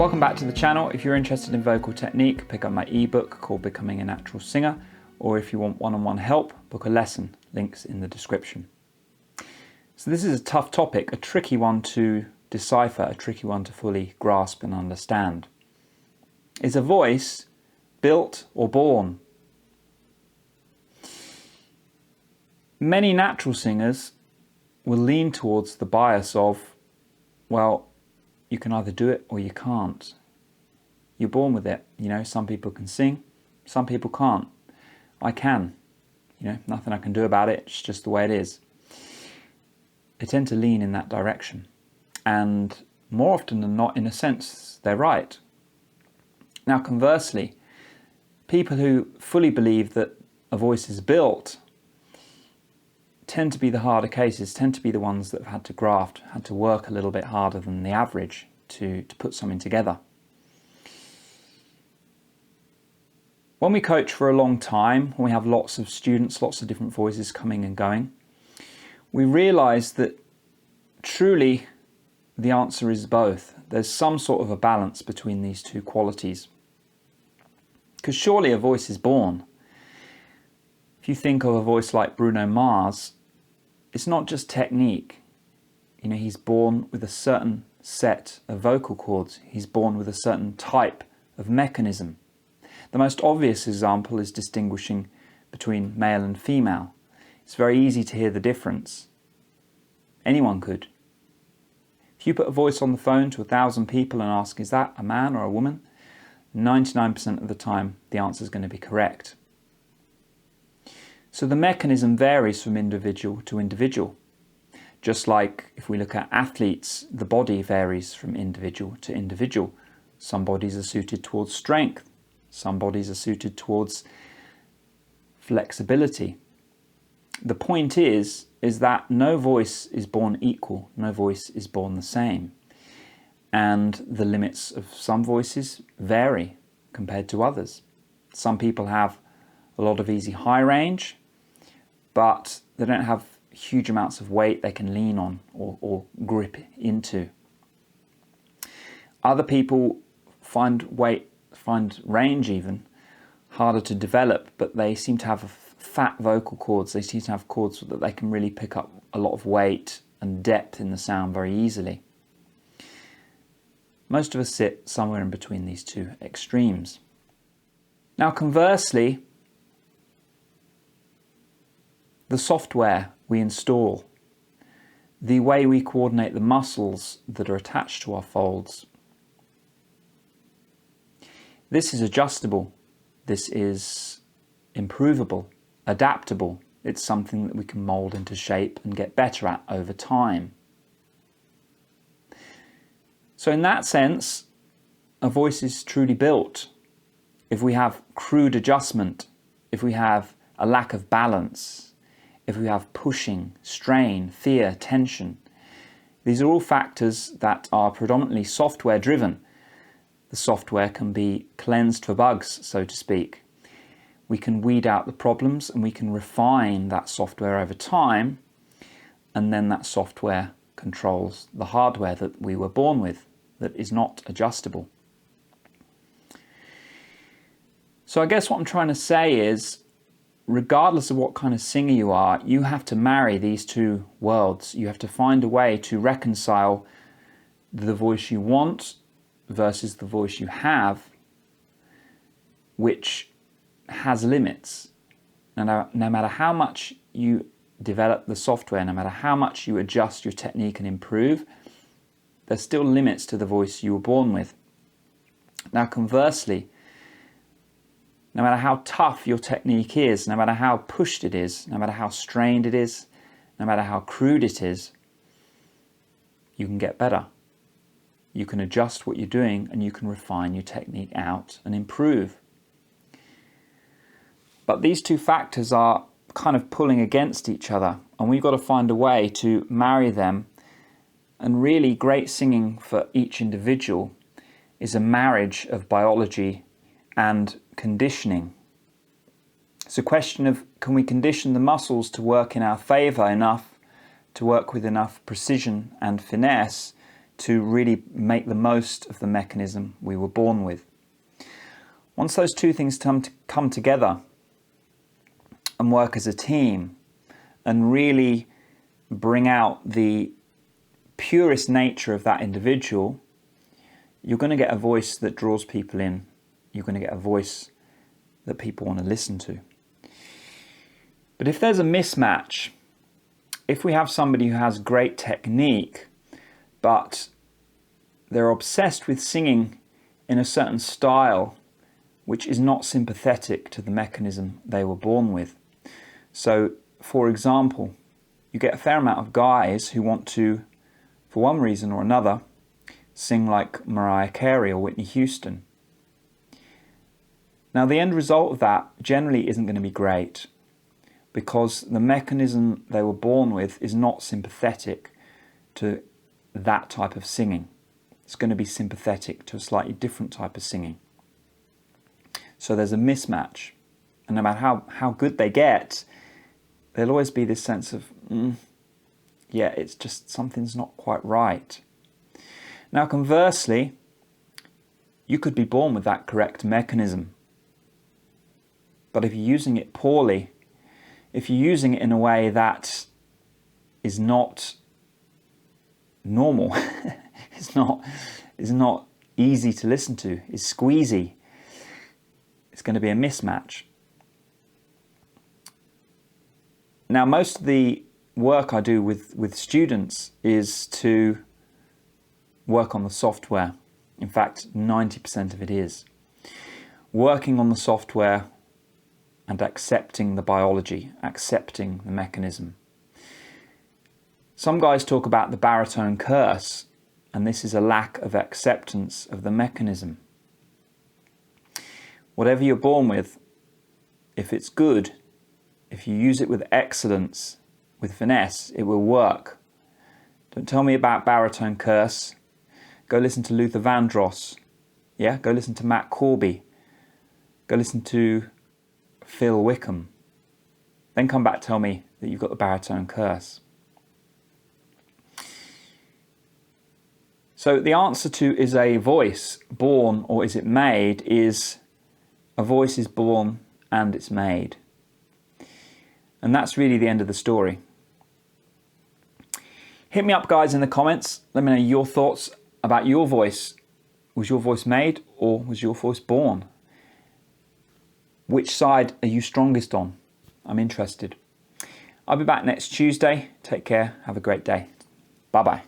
Welcome back to the channel. If you're interested in vocal technique, pick up my ebook called Becoming a Natural Singer, or if you want one-on-one help, book a lesson, links in the description. So this is a tough topic, a tricky one to decipher, a tricky one to fully grasp and understand. Is a voice built or born? Many natural singers will lean towards the bias of, well, you can either do it or you can't. You're born with it. You know, some people can sing, some people can't. I can. You know, nothing I can do about it. It's just the way it is. They tend to lean in that direction. And more often than not, in a sense, they're right. Now, conversely, people who fully believe that a voice is built tend to be the harder cases, tend to be the ones that have had to graft, had to work a little bit harder than the average to put something together. When we coach for a long time, when we have lots of students, lots of different voices coming and going, we realise that truly the answer is both. There's some sort of a balance between these two qualities. Because surely a voice is born. If you think of a voice like Bruno Mars, it's not just technique. You know, he's born with a certain set of vocal cords. He's born with a certain type of mechanism. The most obvious example is distinguishing between male and female. It's very easy to hear the difference. Anyone could. If you put a voice on the phone to 1,000 people and ask, is that a man or a woman? 99% of the time, the answer is going to be correct. So the mechanism varies from individual to individual. Just like if we look at athletes, the body varies from individual to individual. Some bodies are suited towards strength. Some bodies are suited towards flexibility. The point is that no voice is born equal. No voice is born the same. And the limits of some voices vary compared to others. Some people have a lot of easy high range, but they don't have huge amounts of weight they can lean on or grip into. Other people find range even harder to develop, but they seem to have fat vocal cords. They seem to have cords that they can really pick up a lot of weight and depth in the sound very easily. Most of us sit somewhere in between these two extremes. Now, conversely, the software we install, the way we coordinate the muscles that are attached to our folds, this is adjustable, this is improvable, adaptable. It's something that we can mold into shape and get better at over time. So in that sense, a voice is truly built. If we have crude adjustment, if we have a lack of balance, if we have pushing, strain, fear, tension, these are all factors that are predominantly software driven. The software can be cleansed for bugs, so to speak. We can weed out the problems and we can refine that software over time, and then that software controls the hardware that we were born with, that is not adjustable. So I guess what I'm trying to say is, regardless of what kind of singer you are, you have to marry these two worlds. You have to find a way to reconcile the voice you want versus the voice you have, which has limits. And no matter how much you develop the software, no matter how much you adjust your technique and improve, there's still limits to the voice you were born with. Now, conversely, no matter how tough your technique is, no matter how pushed it is, no matter how strained it is, no matter how crude it is, you can get better. You can adjust what you're doing and you can refine your technique out and improve. But these two factors are kind of pulling against each other, and we've got to find a way to marry them. And really, great singing for each individual is a marriage of biology and conditioning. It's a question of, can we condition the muscles to work in our favour enough, to work with enough precision and finesse to really make the most of the mechanism we were born with. Once those two things come together and work as a team and really bring out the purest nature of that individual, you're going to get a voice that draws people in. You're going to get a voice that people want to listen to. But if there's a mismatch, if we have somebody who has great technique, but they're obsessed with singing in a certain style which is not sympathetic to the mechanism they were born with. So, for example, you get a fair amount of guys who want to, for one reason or another, sing like Mariah Carey or Whitney Houston. Now, the end result of that generally isn't going to be great, because the mechanism they were born with is not sympathetic to that type of singing. It's going to be sympathetic to a slightly different type of singing. So there's a mismatch. And no matter how good they get, there'll always be this sense of, yeah, it's just something's not quite right. Now, conversely, you could be born with that correct mechanism. But if you're using it poorly, if you're using it in a way that is not normal, is not easy to listen to, is squeezy, it's going to be a mismatch. Now, most of the work I do with students is to work on the software. In fact, 90% of it is working on the software and accepting the biology, accepting the mechanism. Some guys talk about the baritone curse, and this is a lack of acceptance of the mechanism. Whatever you're born with, if it's good, if you use it with excellence, with finesse, it will work. Don't tell me about baritone curse. Go listen to Luther Vandross. Yeah, go listen to Matt Corby. Go listen to Phil Wickham. Then come back, tell me that you've got the baritone curse. So the answer to is a voice born or is it made is a voice is born and it's made. And that's really the end of the story. Hit me up, guys, in the comments. Let me know your thoughts about your voice. Was your voice made or was your voice born? Which side are you strongest on? I'm interested. I'll be back next Tuesday. Take care. Have a great day. Bye-bye.